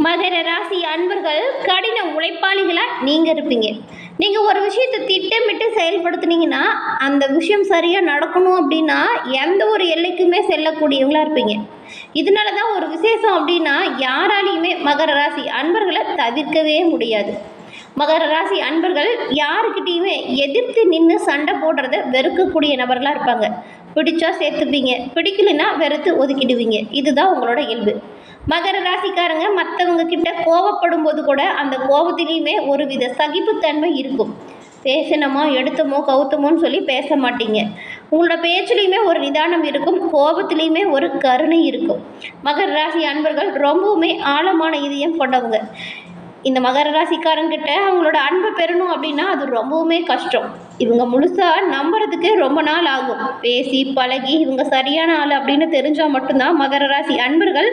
மகர ராசி அன்பர்கள் கடின உழைப்பாளிகளாக நீங்கள் இருப்பீங்க. நீங்கள் ஒரு விஷயத்தை திட்டமிட்டு செயல்படுத்துனீங்கன்னா அந்த விஷயம் சரியாக நடக்கணும் அப்படின்னா எந்த ஒரு எல்லைக்குமே செல்லக்கூடியவங்களா இருப்பீங்க. இதனால தான் ஒரு விசேஷம் அப்படின்னா யாராலையுமே மகர ராசி அன்பர்களை தவிர்க்கவே முடியாது. மகர ராசி அன்பர்கள் யாருக்கிட்டேயுமே எதிர்த்து நின்று சண்டை போடுறத வெறுக்கக்கூடிய நபர்களாக இருப்பாங்க. பிடிச்சா சேர்த்துப்பீங்க, பிடிக்கலைன்னா வெறுத்து ஒதுக்கிடுவீங்க. இதுதான் உங்களோட இயல்பு. மகர ராசிக்காரங்க மற்றவங்க கிட்ட கோவப்படும் போது கூட அந்த கோபத்திலையுமே ஒரு வித சகிப்புத்தன்மை இருக்கும். பேசணுமோ எடுத்தமோ கவுத்தமோன்னு சொல்லி பேச மாட்டீங்க. உங்களோட பேச்சுலேயுமே ஒரு நிதானம் இருக்கும், கோபத்துலேயுமே ஒரு கருணை இருக்கும். மகர ராசி அன்பர்கள் ரொம்பவுமே ஆழமான இதயம் கொண்டவங்க. இந்த மகர ராசிக்காரங்கிட்ட அவங்களோட அன்பை பெறணும் அப்படின்னா அது ரொம்பவுமே கஷ்டம். இவங்க முழுசாக நம்புறதுக்கு ரொம்ப நாள் ஆகும். பேசி பழகி இவங்க சரியான ஆள் அப்படின்னு தெரிஞ்சால் மட்டும்தான் மகர ராசி அன்பர்கள்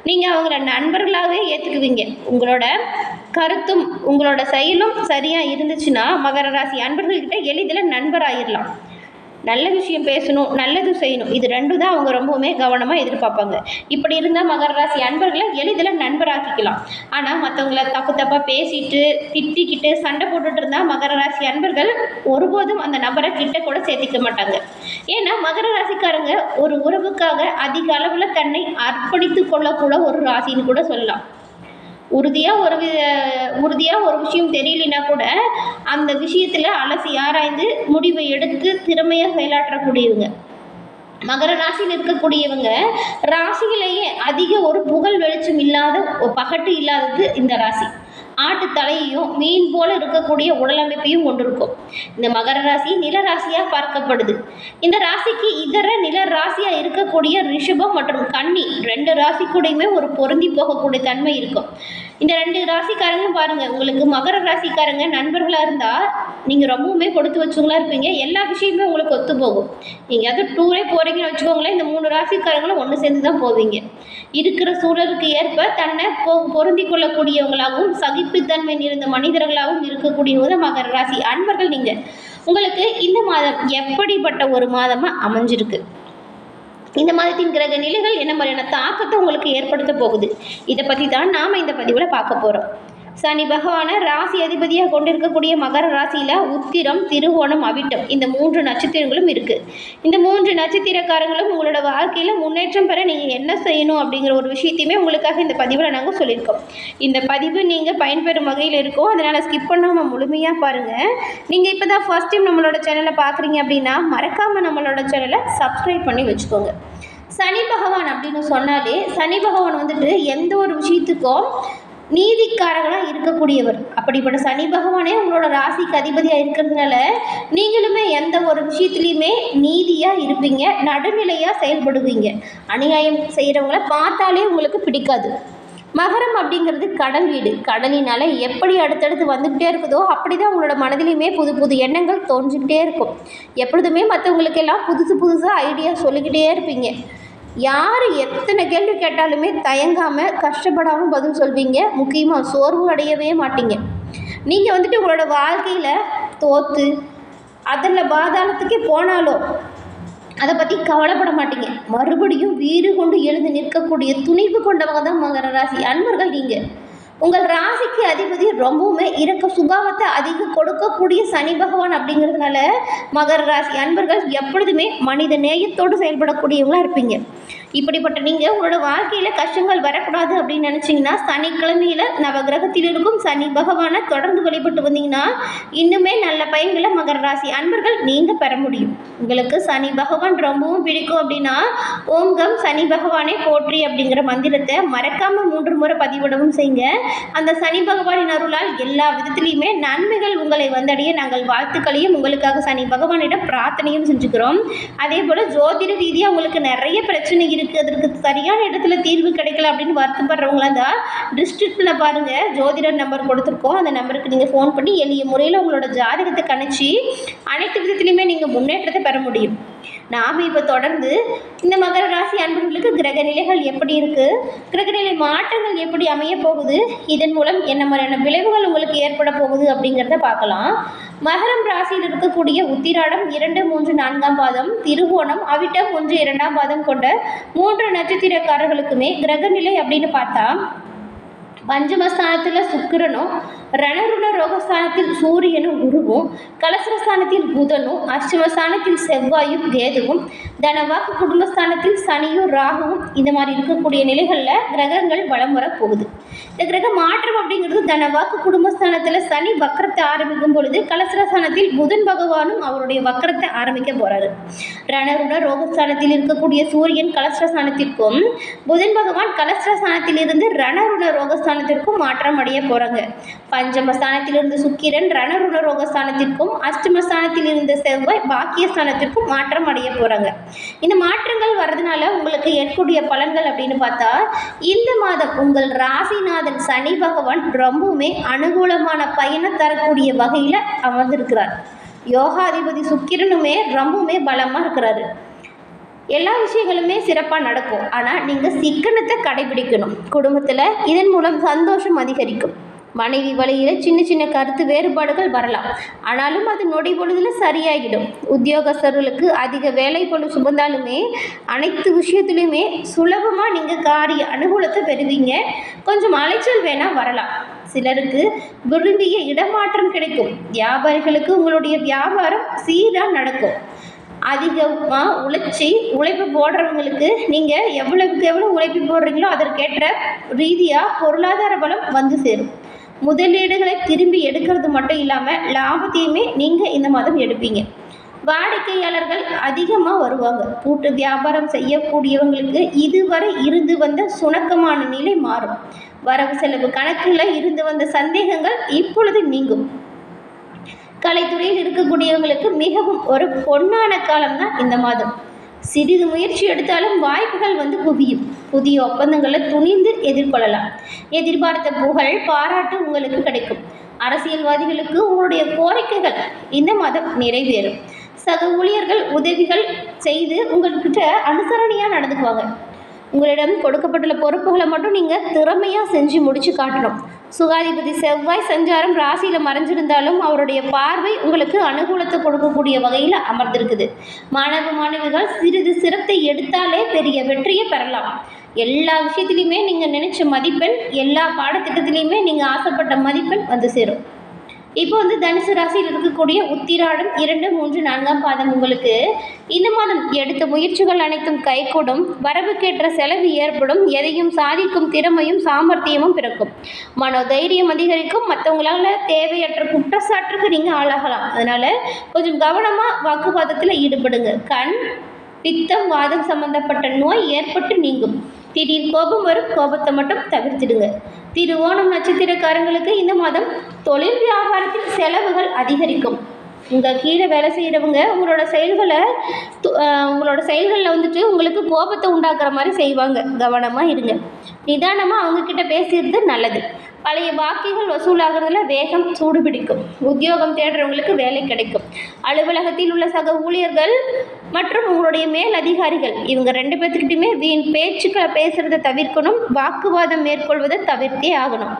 நீங்கள் அவங்கள நண்பர்களாகவே ஏற்றுக்குவீங்க. உங்களோட கருத்தும் உங்களோட செயலும் சரியாக இருந்துச்சுன்னா மகர ராசி அன்பர்கள்கிட்ட எளிதில் நண்பராகிடலாம். நல்ல விஷயம் பேசணும், நல்லது செய்யணும், இது ரெண்டும் தான் அவங்க ரொம்பவுமே கவனமாக எதிர்பார்ப்பாங்க. இப்படி இருந்தால் மகர ராசி அன்பர்களை எளிதில் நண்பராக்கிக்கலாம். ஆனால் மற்றவங்கள தப்பாக பேசிட்டு திட்டிக்கிட்டு சண்டை போட்டுட்டு இருந்தால் மகர ராசி அன்பர்கள் ஒருபோதும் அந்த நபரை கிட்ட கூட சேர்த்திக்க மாட்டாங்க. ஏன்னா மகர ராசிக்காரங்க ஒரு உறவுக்காக அதிக அளவில் தன்னை அர்ப்பணித்து கொள்ளக்கூட ஒரு ராசின்னு கூட சொல்லலாம். உறுதியாக ஒரு விஷயம் தெரியலனா கூட அந்த விஷயத்தில் அலசி ஆராய்ந்து முடிவை எடுத்து திறமையாக செயலாற்றக்கூடியவங்க. மகர ராசியில் இருக்கக்கூடியவங்க ராசியிலேயே அதிக ஒரு புகழ் வெளிச்சம் இல்லாத பகட்டு இல்லாதது இந்த ராசி. ஆட்டு தலையையும் மீன் போல இருக்கக்கூடிய உடலமைப்பையும் கொண்டிருக்கும். இந்த மகர ராசி நில ராசியாக பார்க்கப்படுது. இந்த ராசிக்கு இதர நில ராசியாக இருக்கக்கூடிய ரிஷபம் மற்றும் கன்னி 2 ராசி கூடயுமே ஒரு பொருந்தி போகக்கூடிய தன்மை இருக்கும். இந்த 2 ராசிக்காரங்களும் பாருங்கள், உங்களுக்கு மகர ராசிக்காரங்க நண்பர்களாக இருந்தால் நீங்கள் ரொம்பவுமே கொடுத்து வச்சவங்களா இருப்பீங்க. எல்லா விஷயமே உங்களுக்கு ஒத்து போகும். நீங்கள் அது டூரே போகிறீங்கன்னு வச்சுக்கோங்களேன், இந்த 3 ராசிக்காரங்களும் ஒன்று சேர்ந்து தான் போவீங்க. இருக்கிற சூழலுக்கு ஏற்ப தன்னை பொருந்தி கொள்ளக்கூடியவங்களாகவும் சகிப்புத்தன்மை நிறைந்த மனிதர்களாகவும் இருக்கக்கூடியவங்க மகர ராசி அன்பர்கள். நீங்கள் உங்களுக்கு இந்த மாதம் எப்படிப்பட்ட ஒரு மாதமாக அமைஞ்சிருக்கு, இந்த மாதத்தின் கிரக நிலைகள் என்ன மாதிரியான தாக்கத்தை உங்களுக்கு ஏற்படுத்த போகுது, இதை பற்றி தான் நாம் இந்த பதிவில் பார்க்க போகிறோம். சனி பகவானை ராசி அதிபதியாக கொண்டிருக்கக்கூடிய மகர ராசியில் உத்திரம், திருவோணம், அவிட்டம் இந்த 3 நட்சத்திரங்களும் இருக்குது. இந்த 3 நட்சத்திரக்காரங்களும் உங்களோட வாழ்க்கையில் முன்னேற்றம் பெற நீங்கள் என்ன செய்யணும் அப்படிங்கிற ஒரு விஷயத்தையுமே உங்களுக்காக இந்த பதிவில் நாங்கள் சொல்லியிருக்கோம். இந்த பதிவு நீங்கள் பயன்பெறும் வகையில் இருக்கும், அதனால் ஸ்கிப் பண்ணாமல் முழுமையாக பாருங்கள். நீங்கள் இப்போ தான் ஃபர்ஸ்ட் டைம் நம்மளோட சேனலை பார்க்குறீங்க அப்படின்னா மறக்காமல் நம்மளோட சேனலை சப்ஸ்கிரைப் பண்ணி வச்சுக்கோங்க. சனி பகவான் அப்படின்னு சொன்னாலே சனி பகவான் வந்துட்டு எந்த ஒரு விஷயத்துக்கும் நீதிக்காரர்களாக இருக்கக்கூடியவர். அப்படிப்பட்ட சனி பகவானே உங்களோட ராசிக்கு அதிபதியாக இருக்கிறதுனால நீங்களுமே எந்த ஒரு விஷயத்துலையுமே நீதியாக இருப்பீங்க, நடுநிலையாக செயல்படுவீங்க. அநியாயம் செய்கிறவங்கள பார்த்தாலே உங்களுக்கு பிடிக்காது. மகரம் அப்படிங்கிறது கடல் வீடு. கடலினால எப்படி அடுத்தடுத்து வந்துக்கிட்டே இருக்குதோ அப்படி தான் உங்களோட மனதிலையுமே புது புது எண்ணங்கள் தோன்றிக்கிட்டே இருக்கும். எப்பொழுதுமே மற்றவங்களுக்கெல்லாம் புதுசாக ஐடியா சொல்லிக்கிட்டே இருப்பீங்க. யார் எத்தனை கேள்வி கேட்டாலுமே தயங்காமல் கஷ்டப்படாமல் பதில் சொல்வீங்க. முக்கியமாக சோர்வு அடையவே மாட்டீங்க. நீங்கள் வந்துட்டு உங்களோட வாழ்க்கையில் தோற்று அதில் பாதாளத்துக்கே போனாலும் அதை பற்றி கவலைப்பட மாட்டீங்க. மறுபடியும் வீறு கொண்டு எழுந்து நிற்கக்கூடிய துணிவு கொண்டவங்க தான் மகர ராசி அன்பர்கள். நீங்கள் உங்கள் ராசிக்கு அதிபதி ரொம்பவுமே இறக்க சுபாவத்தை அதிக கொடுக்கக்கூடிய சனி பகவான் அப்படிங்கிறதுனால மகர ராசி அன்பர்கள் எப்பொழுதுமே மனித நேயத்தோடு செயல்படக்கூடியவங்களா இருப்பீங்க. இப்படிப்பட்ட நீங்கள் உங்களோட வாழ்க்கையில் கஷ்டங்கள் வரக்கூடாது அப்படின்னு நினச்சிங்கன்னா சனிக்கிழமையில் நவகிரகத்தில் இருக்கும் சனி பகவானை தொடர்ந்து வழிபட்டு வந்தீங்கன்னா இன்னுமே நல்ல பயன்களை மகர ராசி அன்பர்கள் நீங்கள் பெற முடியும். உங்களுக்கு சனி பகவான் ரொம்பவும் பிடிக்கும் அப்படின்னா ஓங்கம் சனி பகவானே போற்றி அப்படிங்கிற மந்திரத்தை மறக்காமல் 3 முறை பதிவிடவும் செய்யுங்க. அந்த சனி பகவானின் அருளால் எல்லா விதத்திலையுமே நன்மைகள் உங்களை வந்தடைய நாங்கள் வாழ்த்துக்களையும் உங்களுக்காக சனி பகவானிடம் பிரார்த்தனையும் செஞ்சுக்கிறோம். அதே போல் ஜோதிட ரீதியாக உங்களுக்கு நிறைய பிரச்சனை இருக்குது, அதற்கு சரியான இடத்துல தீர்வு கிடைக்கல அப்படின்னு வருத்தப்படுறவங்களா தான் டிஸ்ட்ரிக்டில் பாருங்கள், ஜோதிடர் நம்பர் கொடுத்துருக்கோம். அந்த நம்பருக்கு நீங்கள் ஃபோன் பண்ணி எளிய முறையில் உங்களோட ஜாதகத்தை கணிச்சு அனைத்து விதத்துலையுமே நீங்கள் முன்னேற்றத்தை பெற முடியும். நாம் இப்போ தொடர்ந்து இந்த மகர ராசி அன்பர்களுக்கு கிரக நிலைகள் எப்படி இருக்குது, கிரகநிலை மாற்றங்கள் எப்படி அமைய போகுது, இதன் மூலம் என்ன மாதிரியான விளைவுகள் உங்களுக்கு ஏற்பட போகுது அப்படிங்கிறத பார்க்கலாம். மகரம் ராசியில் இருக்கக்கூடிய உத்திராடம் 2, 3, 4ஆம் பாதம், திருவோணம், அவிட்டம் 1, 2ஆம் பாதம் கொண்ட 3 நட்சத்திரக்காரர்களுக்குமே கிரகநிலை அப்படின்னு பார்த்தா பஞ்சமஸ்தானத்தில் சுக்கிரனும், ரணருண ரோகஸ்தானத்தில் சூரியனும் குருவும், கலசரஸ்தானத்தில் புதனும், அஷ்டமஸ்தானத்தில் செவ்வாயும் கேதுவும், தனவாக்கு குடும்பஸ்தானத்தில் சனியும் ராகுவும் இந்த மாதிரி இருக்கக்கூடிய நிலைகளில் கிரகங்கள் வலம் வர போகுது. இந்த கிரக மாற்றம் அப்படிங்கிறது தனவாக்கு குடும்பஸ்தானத்தில் சனி வக்கரத்தை ஆரம்பிக்கும் பொழுது கலசரஸ்தானத்தில் புதன் பகவானும் அவருடைய வக்கரத்தை ஆரம்பிக்க போறாரு. ரணருண ரோகஸ்தானத்தில் இருக்கக்கூடிய சூரியன் கலசரஸ்தானத்திற்கும், புதன் பகவான் கலசரஸ்தானத்தில் இருந்து ரணருண ரோகஸ்தானத்திற்கும் மாற்றம் அடைய போறாங்க. பஞ்சமஸ்தானத்திலிருந்து சுக்கிரன் ரணருண ரோகஸ்தானத்திற்கும், அஷ்டமஸ்தானத்தில் இருந்த செவ்வாய் பாக்கியஸ்தானத்திற்கும் மாற்றம் அடைய போறாங்க. இந்த மாற்றங்கள் வர்றதுனால உங்களுக்கு ஏற்பக்கூடிய பலன்கள் அப்படின்னு பார்த்தா, இந்த மாதம் உங்கள் ராசிநாதன் சனி பகவான் ரொம்பவுமே அனுகூலமான பயனை தரக்கூடிய வகையில் அமர்ந்திருக்கிறார். யோகாதிபதி சுக்கிரனுமே ரொம்பவுமே பலமாக இருக்கிறாரு. எல்லா விஷயங்களுமே சிறப்பாக நடக்கும். ஆனால் நீங்கள் சிக்கனத்தை கடைபிடிக்கணும் குடும்பத்தில். இதன் மூலம் சந்தோஷம் அதிகரிக்கும். மனைவி வழியில் சின்ன சின்ன கருத்து வேறுபாடுகள் வரலாம், ஆனாலும் அது நொடி பொழுதில் சரியாகிடும். உத்தியோகஸ்தர்களுக்கு அதிக வேலை பொழு சுமந்தாலுமே அனைத்து விஷயத்துலையுமே சுலபமாக நீங்கள் காரிய அனுகூலத்தை பெறுவீங்க. கொஞ்சம் அலைச்சல் வேணால் வரலாம். சிலருக்கு விரும்பிய இடமாற்றம் கிடைக்கும். வியாபாரிகளுக்கு உங்களுடைய வியாபாரம் சீராக நடக்கும். அதிகமாக உழைப்பு போடுறவங்களுக்கு நீங்கள் எவ்வளவுக்கு எவ்வளோ உழைப்பு போடுறீங்களோ அதற்கேற்ற ரீதியாக பொருளாதார பலம் வந்து சேரும். முதலீடுகளை திரும்பி எடுக்கிறது மட்டும் இல்லாமல் லாபத்தையுமே நீங்கள் இந்த மாதம் எடுப்பீங்க. வாடிக்கையாளர்கள் அதிகமாக வருவாங்க. கூட்டு வியாபாரம் செய்யக்கூடியவங்களுக்கு இதுவரை இருந்து வந்த சுணக்கமான நிலை மாறும். வரவு செலவு கணக்கில் இருந்து வந்த சந்தேகங்கள் இப்பொழுது நீங்கும். கலைத்துறையில் இருக்கக்கூடியவங்களுக்கு மிகவும் ஒரு பொன்னான காலம்தான் இந்த மாதம். சிறிது முயற்சி எடுத்தாலும் வாய்ப்புகள் வந்து குவியும். புதிய ஒப்பந்தங்களை துணிந்து எதிர்கொள்ளலாம். எதிர்பார்த்த புகழ் பாராட்டு உங்களுக்கு கிடைக்கும். அரசியல்வாதிகளுக்கு உங்களுடைய கோரிக்கைகள் இந்த மாதம் நிறைவேறும். சக ஊழியர்கள் உதவிகள் செய்து உங்கள்கிட்ட அனுசரணையாக நடந்துக்குவாங்க. உங்களிடம் கொடுக்கப்பட்டுள்ள பொறுப்புகளை மட்டும் நீங்கள் திறமையாக செஞ்சு முடித்து காட்டணும். சுகாதிபதி செவ்வாய் சஞ்சாரம் ராசியில் மறைஞ்சிருந்தாலும் அவருடைய பார்வை உங்களுக்கு அனுகூலத்தை கொடுக்கக்கூடிய வகையில் அமர்ந்திருக்குது. மாணவ மாணவிகள் சிறிது சிரத்தை எடுத்தாலே பெரிய வெற்றியை பெறலாம். எல்லா விஷயத்துலையுமே நீங்கள் நினைச்ச மதிப்பெண், எல்லா பாடத்திட்டத்திலையுமே நீங்கள் ஆசைப்பட்ட மதிப்பெண் வந்து சேரும். இப்போ வந்து தனுசு ராசியில் இருக்கக்கூடிய உத்திராடம் 2, 3, 4ஆம் பாதம் உங்களுக்கு இந்த மாதம் எடுத்த முயற்சிகள் அனைத்தும் கைகூடும். வரவுக்கேற்ற செலவு ஏற்படும். எதையும் சாதிக்கும் திறமையும் சாமர்த்தியமும் பிறக்கும். மனோதைரியம் அதிகரிக்கும். மற்றவங்களால தேவையற்ற குற்றச்சாட்டுக்கு நீங்கள் ஆளாகலாம். அதனால் கொஞ்சம் கவனமாக வாக்குவாதத்தில் ஈடுபடுங்க. கண், பித்தம், வாதம் சம்பந்தப்பட்ட நோய் ஏற்பட்டு நீங்கும். திடீர் கோபம் வரும். கோபத்தை மட்டும் தவிர்த்திடுங்க. திருவோணம் நட்சத்திரக்காரங்களுக்கு இந்த மாதம் தொழில் வியாபாரத்தில் செலவுகள் அதிகரிக்கும். உங்கள் கீழே வேலை செய்கிறவங்க உங்களோட செயல்களில் வந்துட்டு உங்களுக்கு கோபத்தை உண்டாக்குற மாதிரி செய்வாங்க. கவனமாக இருங்க. நிதானமாக அவங்கக்கிட்ட பேசுகிறது நல்லது. பழைய பாக்கிகள் வசூலாகிறதுல வேகம் சூடுபிடிக்கும். உத்தியோகம் தேடுறவங்களுக்கு வேலை கிடைக்கும். அலுவலகத்தில் உள்ள சக ஊழியர்கள் மற்றும் உங்களுடைய மேல் அதிகாரிகள் இவங்க 2 பேர்த்துக்கிட்டையுமே வீண் பேச்சுக்களை பேசுகிறத தவிர்க்கணும். வாக்குவாதம் மேற்கொள்வதை தவிர்த்தே ஆகணும்.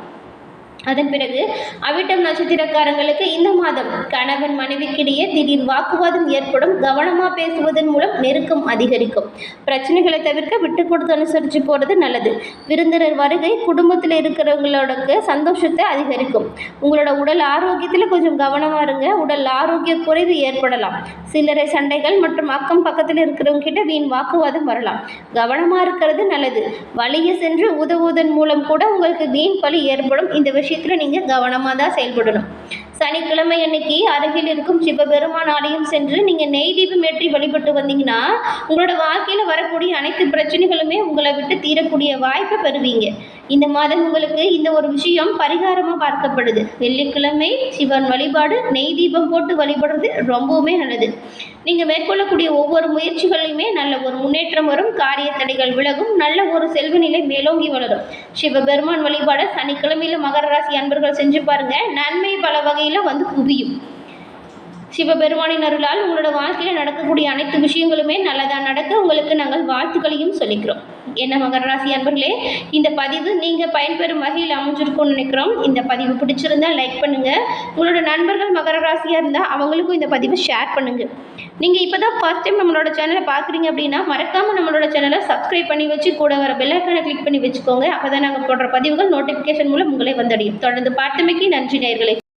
அதன் பிறகு அவிட்டம் நட்சத்திரக்காரங்களுக்கு இந்த மாதம் கணவன் மனைவிக்கிடையே திடீர் வாக்குவாதம் ஏற்படும். கவனமாக பேசுவதன் மூலம் நெருக்கம் அதிகரிக்கும். பிரச்சனைகளை தவிர்க்க விட்டு கொடுத்து அனுசரித்து போகிறது நல்லது. விருந்தினர் வருகை குடும்பத்தில் இருக்கிறவங்களோட சந்தோஷத்தை அதிகரிக்கும். உங்களோட உடல் ஆரோக்கியத்தில் கொஞ்சம் கவனமாக இருங்க. உடல் ஆரோக்கிய குறைவு ஏற்படலாம். சில்லறை சண்டைகள் மற்றும் அக்கம் பக்கத்தில் இருக்கிறவங்க கிட்ட வீண் வாக்குவாதம் வரலாம். கவனமாக இருக்கிறது நல்லது. வழியை சென்று உதவுவதன் மூலம் கூட உங்களுக்கு வீண் பலி ஏற்படும். இந்த விஷயத்தில் நீங்கள் கவனமாக தான் செயல்படணும். சனிக்கிழமை அன்னைக்கு அருகில் இருக்கும் சிவபெருமான் ஆலயம் சென்று நீங்கள் நெய் தீபம் ஏற்றி வழிபட்டு வந்தீங்கன்னா உங்களோட வாழ்க்கையில் வரக்கூடிய அனைத்து பிரச்சனைகளுமே உங்களை விட்டு தீரக்கூடிய வாய்ப்பை பெறுவீங்க. இந்த மாதம் உங்களுக்கு இந்த ஒரு விஷயம் பரிகாரமாக பார்க்கப்படுது. வெள்ளிக்கிழமை சிவன் வழிபாடு, நெய் தீபம் போட்டு வழிபடுறது ரொம்பவுமே நல்லது. நீங்கள் மேற்கொள்ளக்கூடிய ஒவ்வொரு முயற்சிகளையுமே நல்ல ஒரு முன்னேற்றம் வரும். காரிய தடைகள் விலகும். நல்ல ஒரு செல்வ நிலை மேலோங்கி வளரும். சிவபெருமான் வழிபாடு சனிக்கிழமையில் மகர ராசி அன்பர்கள் செஞ்சு பாருங்க. நன்மை பல வகையில் வந்து குவியும். சிவபெருமானின் அருளால் உங்களோட வாழ்க்கையில் நடக்கக்கூடிய அனைத்து விஷயங்களுமே நல்லதாக நடக்க உங்களுக்கு நாங்கள் வாழ்த்துக்களையும் சொல்லிக்கிறோம். என்ன மகர ராசி அன்பர்களே, இந்த பதிவு நீங்கள் பயன்பெறும் வகையில் அமைஞ்சிருக்கும்னு நினைக்கிறோம். இந்த பதிவு பிடிச்சிருந்தா லைக் பண்ணுங்கள். உங்களோட நண்பர்கள் மகர ராசியாக இருந்தால் அவங்களுக்கும் இந்த பதிவை ஷேர் பண்ணுங்கள். நீங்கள் இப்போ தான் ஃபர்ஸ்ட் டைம் நம்மளோட சேனலை பார்க்குறீங்க அப்படின்னா மறக்காமல் நம்மளோட சேனலை சப்ஸ்கிரைப் பண்ணி வச்சு கூட வர பெல் ஐக்கானை கிளிக் பண்ணி வச்சுக்கோங்க. அப்போ தான் நாங்கள் போடுற பதிவுகள் நோட்டிஃபிகேஷன் மூலம் உங்களை வந்தடையும். தொடர்ந்து பார்த்தமைக்கு நன்றி நேயர்களே.